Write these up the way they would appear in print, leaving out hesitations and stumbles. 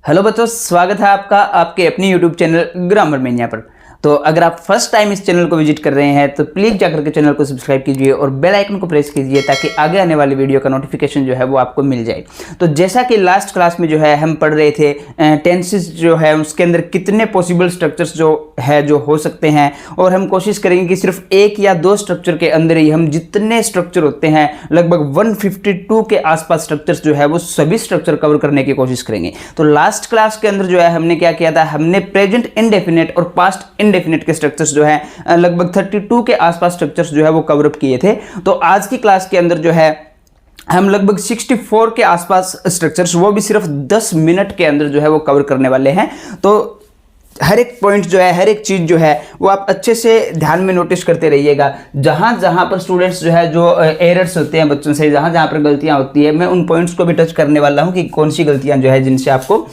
Hello बच्चों, स्वागत है आपका आपके अपनी यूट्यूब चैनल ग्रामर मैनिया पर। तो अगर आप फर्स्ट टाइम इस चैनल को विजिट कर रहे हैं तो प्लीज़ जाकर के चैनल को सब्सक्राइब कीजिए और बेल आइकन को प्रेस कीजिए ताकि आगे आने वाली वीडियो का नोटिफिकेशन जो है वो आपको मिल जाए। तो जैसा कि लास्ट क्लास में जो है हम पढ़ रहे थे टेंसेस जो है उसके अंदर कितने पॉसिबल स्ट्रक्चर्स जो हो सकते हैं, और हम कोशिश करेंगे कि सिर्फ एक या दो स्ट्रक्चर के अंदर ही हम जितने स्ट्रक्चर होते हैं लगभग 152 के आसपास स्ट्रक्चर्स जो है वो सभी स्ट्रक्चर कवर करने की कोशिश करेंगे। तो लास्ट क्लास के अंदर जो है हमने क्या किया था, हमने प्रेजेंट इंडेफिनेट और पास्ट इंडेफिनेट के स्ट्रक्चर्स जो है लगभग 32 के आसपास स्ट्रक्चर्स जो है वो कवर अप किए थे। तो आज की क्लास के अंदर जो है हम लगभग 64 के आसपास स्ट्रक्चर्स वो भी सिर्फ 10 मिनट के अंदर जो है वो कवर करने वाले हैं। तो हर एक पॉइंट जो है, हर एक चीज़ जो है वो आप अच्छे से ध्यान में नोटिस करते रहिएगा। जहाँ जहाँ पर स्टूडेंट्स जो है जो एरर्स होते हैं बच्चों से, जहाँ जहाँ पर गलतियाँ होती है, मैं उन पॉइंट्स को भी टच करने वाला हूँ कि कौन सी गलतियाँ जो है जिनसे आपको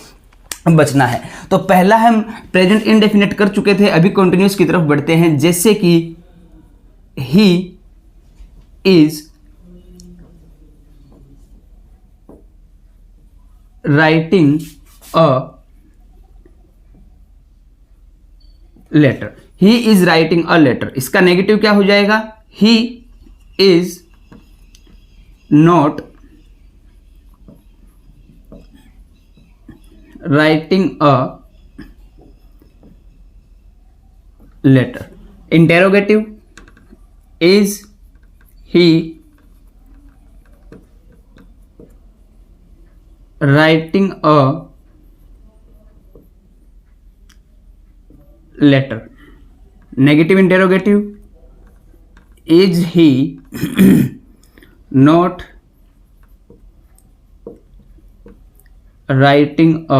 बचना है। तो पहला हम प्रेजेंट इंडेफिनिट कर चुके थे, अभी कंटिन्यूस की तरफ बढ़ते हैं। जैसे कि he is writing a letter. He is writing a letter, इसका नेगेटिव क्या हो जाएगा? He is not writing a letter. Interrogative, is he writing a letter? Negative interrogative, is he not writing a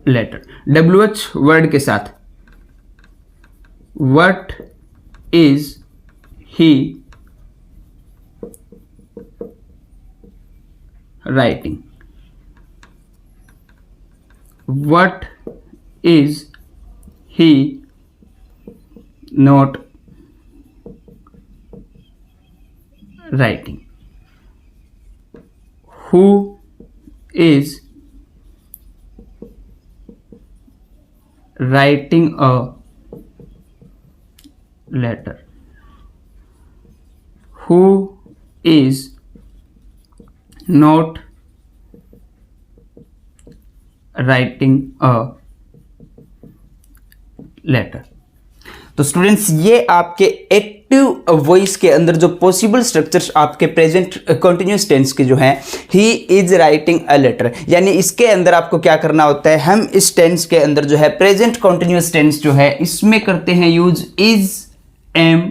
letter? WH word के साथ, what is he writing? What is he not writing? Who is writing a letter? Who is not writing a letter? तो students ये आपके active voice के अंदर जो possible structures आपके present continuous tense के जो हैं, he is writing a letter, यानी इसके अंदर आपको क्या करना होता है, हम इस टेंस के अंदर जो है प्रेजेंट कंटिन्यूस टेंस जो है इसमें करते हैं use is am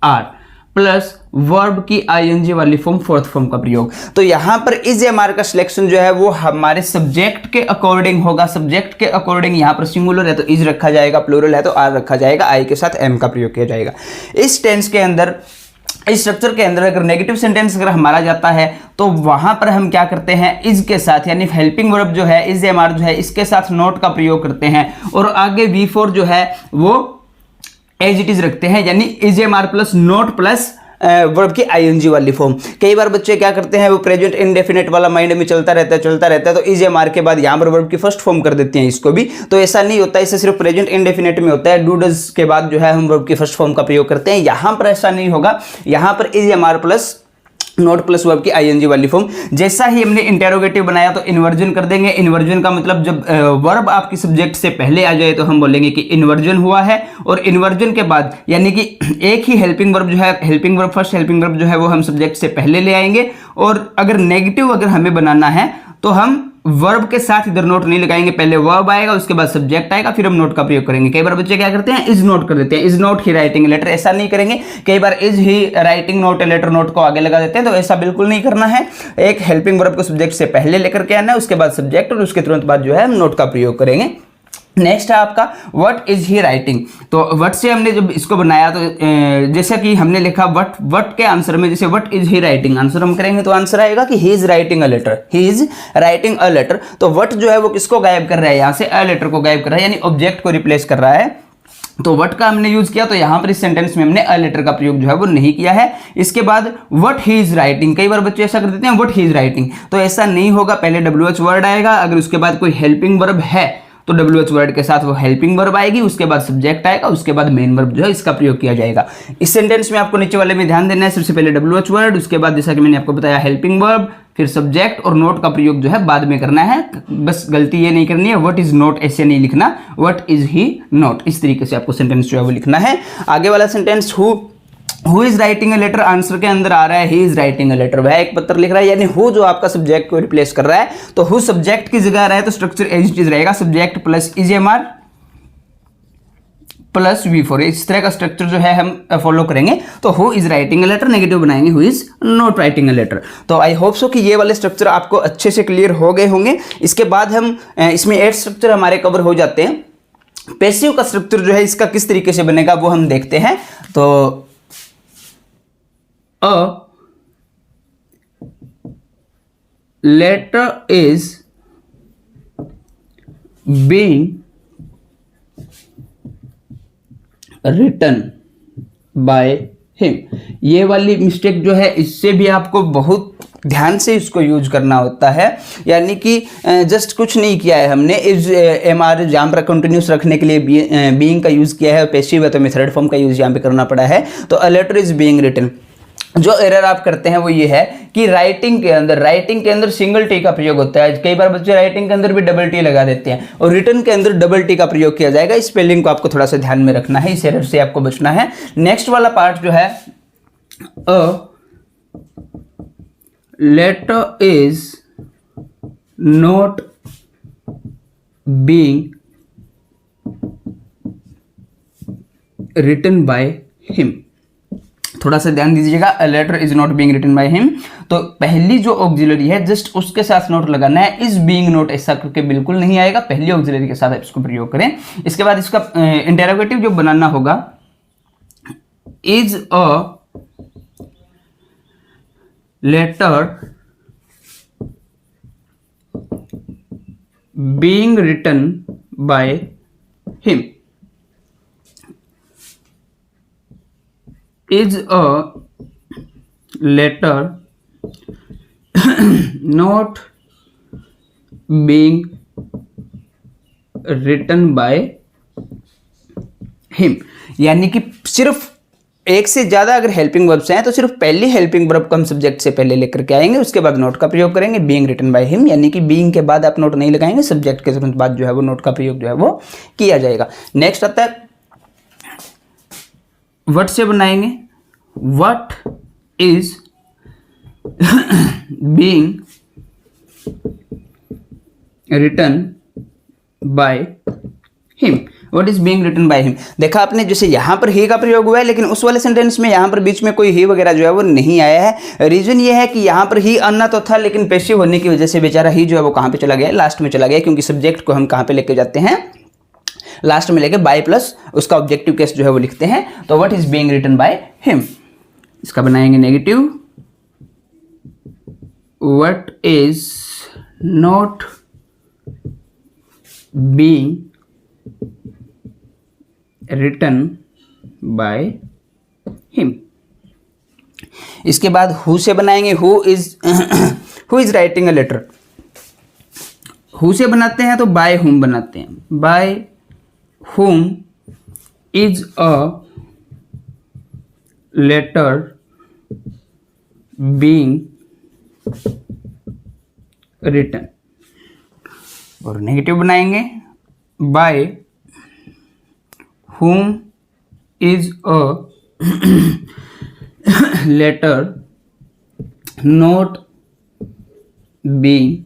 are plus verb की आईएनजी वाली फॉर्म, फोर्थ फॉर्म का प्रयोग। तो यहां पर इज एम आर का सिलेक्शन जो है वो हमारे सब्जेक्ट के अकॉर्डिंग होगा। सब्जेक्ट के अकॉर्डिंग यहां पर सिंगुलर है तो इज रखा जाएगा, प्लूरल है तो आर रखा जाएगा, आई के साथ एम का प्रयोग किया जाएगा। इस टेंस के अंदर, इस स्ट्रक्चर के अंदर अगर नेगेटिव सेंटेंस अगर हमारा जाता है तो वहां पर हम क्या करते हैं, इज के साथ यानी हेल्पिंग वर्ब जो है इज एम आर जो है इसके साथ नोट का प्रयोग करते हैं और आगे V4 जो है वो एज इट इज रखते हैं, यानी is am are plus not plus verb की आईएनजी वाली फॉर्म। कई बार बच्चे क्या करते हैं, वो प्रेजेंट इंडेफिनेट वाला माइंड में चलता रहता है तो इज एम आर के बाद यहाँ पर वर्ब की फर्स्ट फॉर्म कर देते हैं इसको भी। तो ऐसा नहीं होता, इससे सिर्फ प्रेजेंट इंडेफिनेट में होता है, डू डज के बाद जो है हम वर्ब की फर्स्ट फॉर्म का प्रयोग करते हैं। यहाँ पर ऐसा नहीं होगा, यहाँ पर is am are plus not plus verb की आईएनजी वाली फॉर्म। जैसा ही हमने इंटेरोगेटिव बनाया तो इन्वर्जन कर देंगे। इन्वर्जन का मतलब जब वर्ब आपकी सब्जेक्ट से पहले आ जाए तो हम बोलेंगे कि इन्वर्जन हुआ है, और इन्वर्जन के बाद यानी कि एक ही हेल्पिंग वर्ब जो है, helping verb first helping verb जो है वो हम सब्जेक्ट से पहले ले आएंगे। और अगर नेगेटिव अगर हमें बनाना है तो हम वर्ब के साथ इधर नोट नहीं लगाएंगे, पहले वर्ब आएगा उसके बाद सब्जेक्ट आएगा फिर हम नोट का प्रयोग करेंगे। कई बार बच्चे क्या करते हैं, इज नोट कर देते हैं, is not he writing letter, ऐसा नहीं करेंगे। कई बार is he writing not letter, not को आगे लगा देते हैं, तो ऐसा बिल्कुल नहीं करना है। एक हेल्पिंग वर्ब को सब्जेक्ट से पहले लेकर के आना है, उसके बाद सब्जेक्ट और उसके तुरंत बाद जो है हम नोट का प्रयोग करेंगे। नेक्स्ट है आपका व्हाट इज ही राइटिंग। तो व्हाट से हमने जब इसको बनाया तो जैसे कि हमने लिखा व्हाट के आंसर में जैसे what is he writing answer हम करेंगे तो आंसर आएगा कि he is writing a letter, he is writing a letter. तो व्हाट जो है वो किसको गायब कर रहा है, यहाँ से अ लेटर को गायब कर रहा है, यानी ऑब्जेक्ट को रिप्लेस कर रहा है। तो वट का हमने यूज किया, तो यहां पर इस सेंटेंस में हमने अ लेटर का प्रयोग जो है वो नहीं किया है। इसके बाद व्हाट ही इज राइटिंग, कई बार बच्चे ऐसा कर देते हैं व्हाट ही इज राइटिंग, तो ऐसा नहीं होगा, पहले WH वर्ड आएगा, अगर उसके बाद कोई हेल्पिंग वर्ब है तो WH वर्ड के साथ वो हेल्पिंग वर्ब आएगी, उसके बाद सब्जेक्ट आएगा, उसके बाद मेन वर्ब जो है इसका प्रयोग किया जाएगा। इस सेंटेंस में आपको नीचे वाले में ध्यान देना है, सबसे पहले WH वर्ड, उसके बाद जैसा कि मैंने आपको बताया हेल्पिंग वर्ब, फिर सब्जेक्ट और नोट का प्रयोग जो है बाद में करना है। बस गलती ये नहीं करनी है व्हाट इज नोट ऐसे नहीं लिखना, व्हाट इज ही नोट, इस तरीके से आपको सेंटेंस जो है वो लिखना है। आगे वाला sentence who is writing a letter, answer के अंदर आ रहा है he is writing a letter, वह एक पत्र लिख रहा है, यानी हु जो आपका सब्जेक्ट को रिप्लेस कर रहा है, तो हु सब्जेक्ट की जगह आ रहा है तो स्ट्रक्चर एज इट इज रहेगा, सब्जेक्ट प्लस इजएमआर प्लस V4, इस तरह का स्ट्रक्चर जो है हम फॉलो करेंगे। तो who is writing a letter negative बनाएंगे who is not writing a letter. तो आई होप सो कि ये वाले स्ट्रक्चर आपको अच्छे से क्लियर हो गए होंगे। इसके बाद हम इसमें 8 स्ट्रक्चर हमारे कवर हो जाते हैं। पैसिव का स्ट्रक्चर जो है इसका किस तरीके से बनेगा वो हम देखते हैं। तो a letter is being written by him, ये वाली मिस्टेक जो है इससे भी आपको बहुत ध्यान से इसको यूज करना होता है, यानी कि जस्ट कुछ नहीं किया है हमने, इज एमआर जहाँ पर कंटिन्यूस रखने के लिए बीइंग का यूज किया है, पैसिव है तो हमें थर्ड फॉर्म का यूज यहाँ पे करना पड़ा है। तो a letter is being written, जो एरर आप करते हैं वो ये है कि राइटिंग के अंदर सिंगल टी का प्रयोग होता है। कई बार बच्चे राइटिंग के अंदर भी डबल टी लगा देते हैं और रिटन के अंदर डबल टी का प्रयोग किया जाएगा। इस स्पेलिंग को आपको थोड़ा सा ध्यान में रखना है, इस एरर से आपको बचना है। नेक्स्ट वाला पार्ट जो है a letter is not being written by him, थोड़ा सा ध्यान दीजिएगा, a letter is not being written by him, तो पहली जो ऑक्सिलरी है जस्ट उसके साथ नोट लगाना है, इज बीइंग नोट ऐसा करके बिल्कुल नहीं आएगा, पहली ऑक्सिलरी के साथ इसको प्रयोग करें। इसके बाद इसका इंटरोगेटिव जो बनाना होगा, is a letter being written by him, is a letter not being written by him, यानी कि सिर्फ एक से ज्यादा अगर हेल्पिंग वर्ब्स हैं तो सिर्फ पहली हेल्पिंग वर्ब को हम सब्जेक्ट से पहले लेकर के आएंगे, उसके बाद नोट का प्रयोग करेंगे, बीइंग रिटन बाय हिम, यानी कि बीइंग के बाद आप नोट नहीं लगाएंगे, सब्जेक्ट के तुरंत बाद जो है वो नोट का प्रयोग जो है वो किया जाएगा। नेक्स्ट आता है व्हाट से बनाएंगे, what is being written by him, what is being written by him. देखा आपने, जैसे यहां पर ही का प्रयोग हुआ है, लेकिन उस वाले सेंटेंस में यहां पर बीच में कोई ही वगैरह जो है वो नहीं आया है। रीजन ये है कि यहां पर ही आना तो था, लेकिन पैसिव होने की वजह से बेचारा ही जो है वो कहां पे चला गया, लास्ट में चला गया, क्योंकि सब्जेक्ट को हम कहां पे लेके जाते हैं, लास्ट में लेके बाय प्लस उसका ऑब्जेक्टिव केस जो है वो लिखते हैं। तो what is being written by him, इसका बनाएंगे negative, what is not being written by him. इसके बाद हु से बनाएंगे, who is writing a letter, who से बनाते हैं तो बाय हुम बनाते हैं, by whom is a letter being written, और नेगेटिव बनाएंगे by whom is a letter not being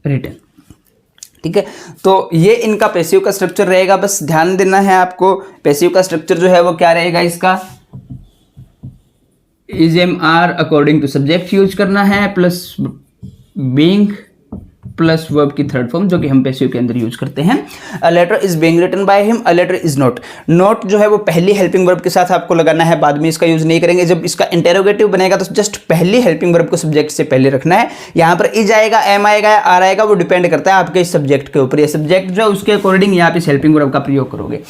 written। ठीक है, तो ये इनका पैसिव का स्ट्रक्चर रहेगा, बस ध्यान देना है आपको। पैसिव का स्ट्रक्चर जो है वो क्या रहेगा, इसका is am are according to subject use करना है, प्लस बीइंग प्लस वर्ब की थर्ड फॉर्म, जो कि हम पैसिव के अंदर यूज करते हैं। A letter is being written by him, a letter is not. Not जो है वो पहली हेल्पिंग वर्ब के साथ आपको लगाना है, बाद में इसका यूज नहीं करेंगे। जब इसका इंटेरोगेटिव बनेगा तो जस्ट पहली हेल्पिंग वर्ब को सब्जेक्ट से पहले रखना है। यहाँ पर इज आएगा, एम आएगा, आर आएगा, वो डिपेंड करता है आपके इस सब्जेक्ट के ऊपर। ये सब्जेक्ट जो है उसके अकॉर्डिंग यहाँ पे इस हेल्पिंग वर्ब का प्रयोग करोगे।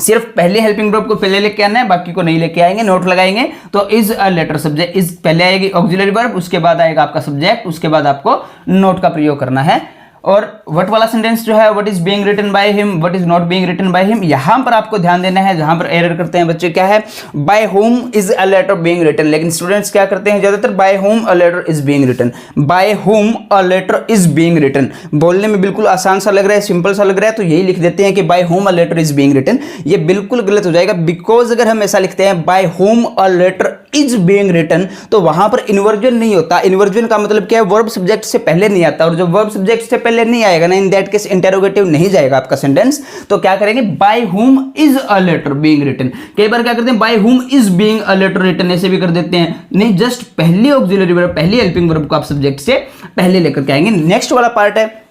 सिर्फ पहले हेल्पिंग वर्ब को पहले लेके आना है, बाकी को नहीं लेके आएंगे। नोट लगाएंगे तो is a letter, subject is पहले आएगी ऑक्सिलरी वर्ब, उसके बाद आएगा आपका सब्जेक्ट, उसके बाद आपको नोट का प्रयोग करना है। और व्हाट वाला सेंटेंस जो है, what is being written by him, what is not being written by him, यहां पर आपको ध्यान देना है। जहां पर एरर करते हैं बच्चे क्या है, by whom is a letter being written. लेकिन स्टूडेंट्स क्या करते हैं ज्यादातर, by whom a letter is being written, by whom a letter is being written. बोलने में बिल्कुल आसान सा लग रहा है, सिंपल सा लग रहा है, तो यही लिख देते हैं कि by whom a letter is being written. ये बिल्कुल गलत हो जाएगा, बिकॉज अगर हम ऐसा लिखते हैं by whom a letter is being written, तो वहां पर इन्वर्जन नहीं होता। इन्वर्जन का मतलब क्या है, वर्ब सब्जेक्ट से पहले नहीं आता, और जब वर्ब सब्जेक्ट से पहले नहीं आएगा ना, इन दैट केस इंटेरोगेटिव नहीं जाएगा आपका सेंटेंस। तो क्या करेंगे, by whom is a letter being written. कई बार क्या करते हैं, by whom is being a letter written, ऐसे भी कर देते हैं। नहीं, जस्ट पहली ऑक्सिलरी वर्ब, पहली हेल्पिंग वर्ब को आप सब्जेक्ट से पहले लेकर के आएंगे। नेक्स्ट वाला पार्ट है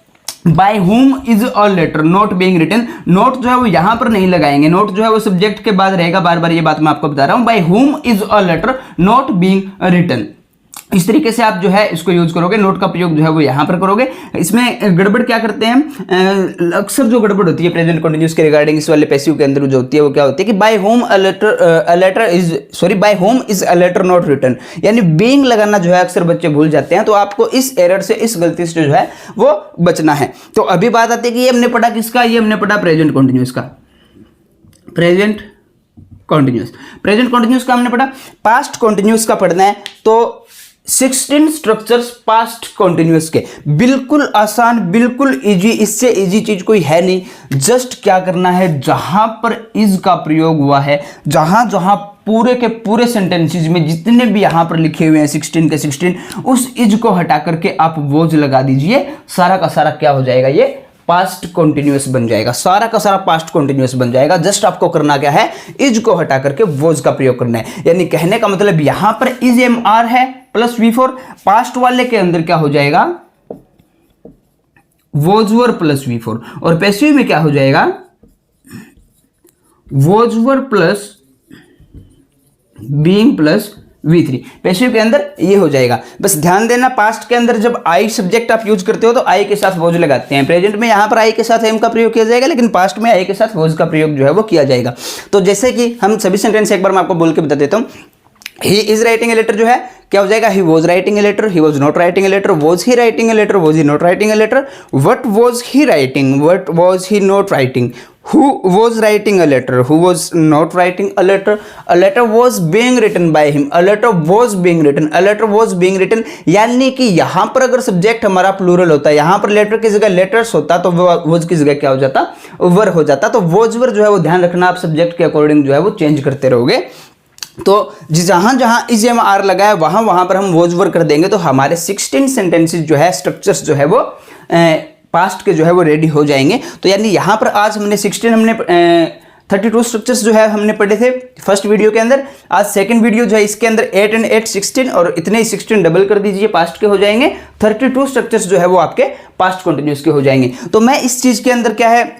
by whom is a letter not being written. Not जो है वो यहां पर नहीं लगाएंगे, नोट जो है वो सब्जेक्ट के बाद रहेगा। बार बार ये बात मैं आपको बता रहा हूं, by whom is a letter not being written. इस तरीके से आप जो है इसको यूज करोगे, नोट का प्रयोग जो है वो यहां पर करोगे। इसमें गड़बड़ क्या करते हैं, अक्सर जो गड़बड़ होती है प्रेजेंट कंटिन्यूअस के रिगार्डिंग इस वाले पैसिव के अंदर जो होती है वो क्या होती है कि by whom a letter is sorry by whom is a letter not written, यानी बीइंग लगाना जो है अक्सर बच्चे भूल जाते हैं। तो आपको इस एरर से, इस गलती से जो है वो बचना है। तो अभी बात आती है कि ये हमने पढ़ा किसका, ये हमने पढ़ा प्रेजेंट कंटिन्यूअस का। प्रेजेंट कंटिन्यूअस का हमने पढ़ा। पास्ट कंटिन्यूअस का पढ़ना है तो 16 स्ट्रक्चर्स पास्ट कंटिन्यूअस के, बिल्कुल आसान, बिल्कुल इजी, इससे इजी चीज कोई है नहीं। जस्ट क्या करना है, जहां पर इज का प्रयोग हुआ है, जहां जहां पूरे के पूरे सेंटेंसेस में जितने भी यहां पर लिखे हुए हैं 16 के 16, उस इज को हटा करके आप वोज लगा दीजिए। सारा का सारा क्या हो जाएगा, ये पास्ट कंटिन्यूअस बन जाएगा। सारा का सारा पास्ट कंटिन्यूअस बन जाएगा। जस्ट आपको करना क्या है, इज को हटा करके वोज का प्रयोग करना है। यानी कहने का मतलब यहां पर इज एम आर है प्लस V4, पास्ट वाले के अंदर क्या हो जाएगा, वोज वर प्लस V4, और पैसिव में क्या हो जाएगा, was were plus being plus V3। Passive के अंदर ये हो जाएगा। बस ध्यान देना, पास्ट के अंदर जब आई सब्जेक्ट आप यूज करते हो तो आई के साथ वोज लगाते हैं। प्रेजेंट में यहां पर आई के साथ एम का प्रयोग किया जाएगा, लेकिन पास्ट में आई के साथ वोज का प्रयोग जो है वो किया जाएगा। तो जैसे कि हम सभी सेंटेंस एक बार मैं आपको बोल के बता देता हूं। He is writing a letter जो है क्या हो जाएगा, he was writing a letter, he was not writing a letter, was he writing a letter, was he not writing a letter, what was he writing, what was he not writing, who was writing a letter, who was not writing a letter was being written by him, a letter was being written, a letter was being written। यानी कि यहां पर अगर subject हमारा plural होता है, यहां पर लेटर की जगह लेटर्स होता, तो वोज की जगह क्या हो जाता, वर हो जाता। तो वोज वर जो है वो ध्यान रखना, आप सब्जेक्ट के अकॉर्डिंग जो है वो चेंज करते रहोगे। तो जहां जहां इज एम आर लगा है वहां वहां पर हम वोज वर कर देंगे, तो हमारे 16 सेंटेंसेस जो है, स्ट्रक्चर्स जो है वो पास्ट के जो है वो रेडी हो जाएंगे। तो यानी यहां पर आज हमने 32 स्ट्रक्चर्स जो है हमने पढ़े थे फर्स्ट वीडियो के अंदर। आज सेकंड वीडियो जो है इसके अंदर 8 and 8 16, और इतने ही 16 डबल कर दीजिए, पास्ट के हो जाएंगे। 32 स्ट्रक्चर्स जो है वो आपके पास्ट कंटिन्यूअस के हो जाएंगे। तो मैं इस चीज के अंदर क्या है,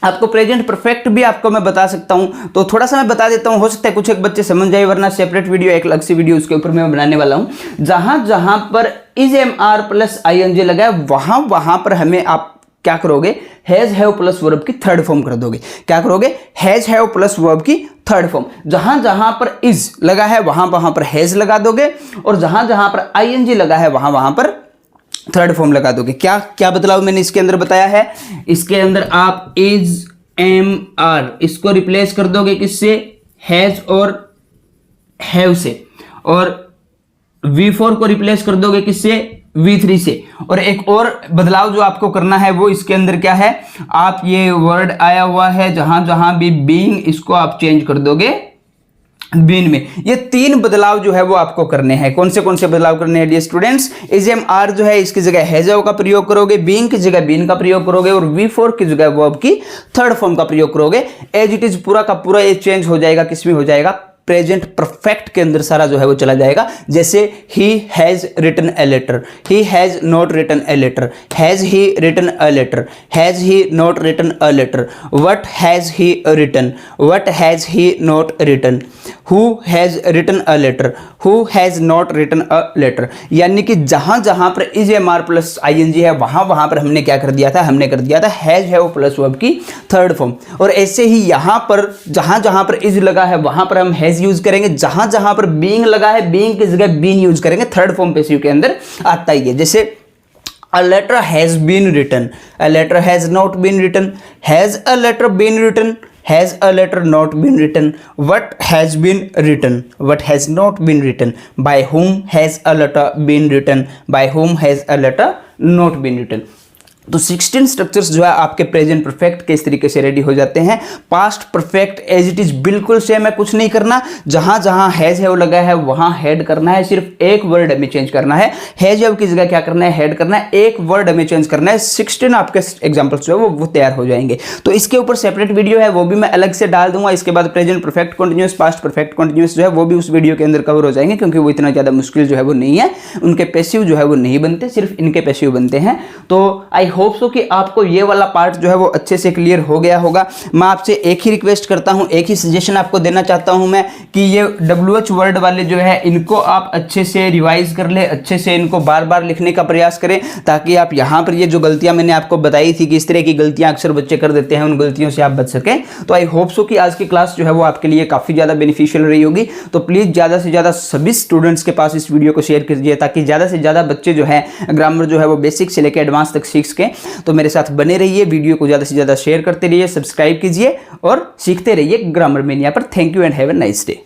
आपको प्रेजेंट परफेक्ट भी आपको मैं बता सकता हूं, तो थोड़ा सा मैं बता देता हूं, हो सकता है कुछ एक बच्चे समझ जाए, वरना सेपरेट वीडियो, एक अलग सी वीडियो उसके ऊपर मैं बनाने वाला हूं। जहां जहां पर is am are plus ING लगा है वहां वहां पर हमें आप क्या करोगे, हैज हैव प्लस वर्ब की थर्ड फॉर्म कर दोगे। क्या करोगे, हैज हैव प्लस वर्ब की थर्ड फॉर्म। जहां जहां पर इज लगा है वहां वहां पर हैज लगा दोगे, और जहां जहां पर ING लगा है वहां वहां पर थर्ड फॉर्म लगा दोगे। क्या क्या बदलाव मैंने इसके अंदर बताया है, इसके अंदर आप इज एम आर इसको रिप्लेस कर दोगे किससे, हैज और हैव से, और V4 को रिप्लेस कर दोगे किससे, V3 से। और एक और बदलाव जो आपको करना है वो इसके अंदर क्या है, आप ये वर्ड आया हुआ है जहां जहां भी बीइंग, इसको आप चेंज कर दोगे बीन में। ये 3 बदलाव जो है वो आपको करने हैं। कौन से बदलाव करने हैं dear students, is am are जो है इसकी जगह हैज हैव का प्रयोग करोगे, बीइंग की जगह बीन का प्रयोग करोगे, और V4 की जगह वर्ब की थर्ड फॉर्म का प्रयोग करोगे। एज इट इज पूरा का पूरा ये चेंज हो जाएगा, किसमें हो जाएगा, प्रेजेंट परफेक्ट के अंदर सारा जो है वो चला जाएगा। जैसे he has written a letter, he has not written a letter, has he written a letter, has he not written a letter, what has he written, what has he not written, who has written a letter, who has not written a letter. यानी कि जहां जहां पर is am are plus I N G है वहां वहां पर हमने क्या कर दिया था, हमने कर दिया था हैज है वो प्लस वर्ब की थर्ड फॉर्म। और ऐसे ही यहां पर जहां जहां पर इज लगा है वहां पर हम हैज यूज करेंगे, जहां जहां पर बीइंग लगा है बीइंग की जगह बीन यूज करेंगे, थर्ड फॉर्म पैसिव के अंदर आता ही है। जैसे a letter has been written, a letter has not been written, has a letter been written, has a letter not been written, what has been written, what has not been written, by whom has a letter been written, by whom has a letter not been written। तो 16 structures जो है आपके present perfect के इस तरीके से ready हो जाते हैं। Past perfect as it is बिल्कुल सेम है, कुछ नहीं करना। जहां जहां हैज है वो लगा है वहां हेड करना है, सिर्फ एक वर्ड हमें चेंज करना है। हैज है की जगह क्या करना है, हेड करना है, एक वर्ड हमें चेंज करना है। 16 आपके एग्जाम्पल्स जो है वो तैयार हो जाएंगे। तो इसके ऊपर सेपरेट वीडियो है, वो भी मैं अलग से डाल दूंगा। इसके बाद present perfect continuous, past perfect continuous जो है वो भी उस वीडियो के अंदर कवर हो जाएंगे, क्योंकि वो इतना ज़्यादा मुश्किल जो है वो नहीं है। उनके पैसिव जो है वो नहीं बनते, सिर्फ इनके पैसिव बनते हैं। तो आई होप सो कि आपको ये वाला पार्ट जो है वो अच्छे से क्लियर हो गया होगा। मैं आपसे एक ही रिक्वेस्ट करता हूं, एक ही सजेशन आपको देना चाहता हूं मैं, कि ये WH वर्ड वाले जो है इनको आप अच्छे से रिवाइज कर ले, अच्छे से इनको बार बार लिखने का प्रयास करें, ताकि आप यहाँ पर ये जो गलतियां मैंने आपको बताई थी कि इस तरह की गलतियां अक्सर बच्चे कर देते हैं, उन गलतियों से आप बच सकें। तो आई होप सो कि आज की क्लास जो है वो आपके लिए काफ़ी ज़्यादा बेनिफिशियल रही होगी। तो प्लीज़ ज़्यादा से ज़्यादा सभी स्टूडेंट्स के पास इस वीडियो को शेयर कीजिए, ताकि ज़्यादा से ज़्यादा बच्चे जो है ग्रामर जो है वो बेसिक से लेकर एडवांस तक सीख सकें। तो मेरे साथ बने रहिए, वीडियो को ज़्यादा से ज़्यादा शेयर करते रहिए, सब्सक्राइब कीजिए और सीखते रहिए ग्रामर मेनिया पर। Thank you and have a nice day.